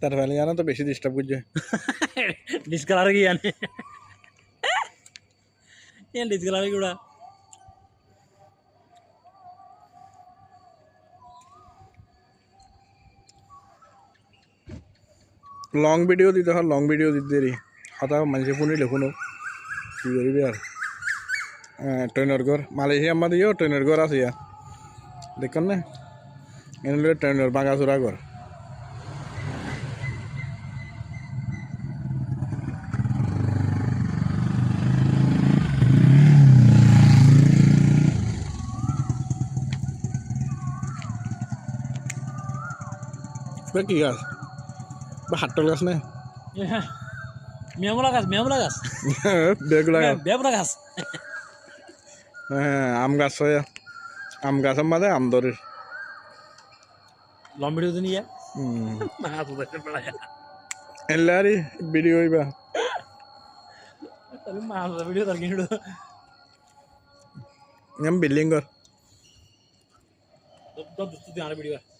তার ফেলে জানা তো বেশি ডিস্টার্ব করছে ডিসকালার কি জানে ডিসকালার কি ওরা লং ভিডিও দিতে হয় লং ভিডিও দিতে দেরি হতা মানুষের ফোনে লেখুন কি করবি আর ট্রেনের ঘর মালয়েশিয়া আমাদের ইয়েও ট্রেনের ঘর আছে ইয়া দেখুন না এনে ট্রেনের বাঙ্গাচোরা ঘর কি গাছ বা হাট্টল গাছ না মেমরা গাছ বেগুলা গাছ হ্যাঁ আম গাছ হয় আম গাছের মাঝে আম ধরে লং ভিডিও নিয়ে এলে আর ভিডিও হইবা ভিডিও তার কিনে বিল্ডিং ঘর ভিডিও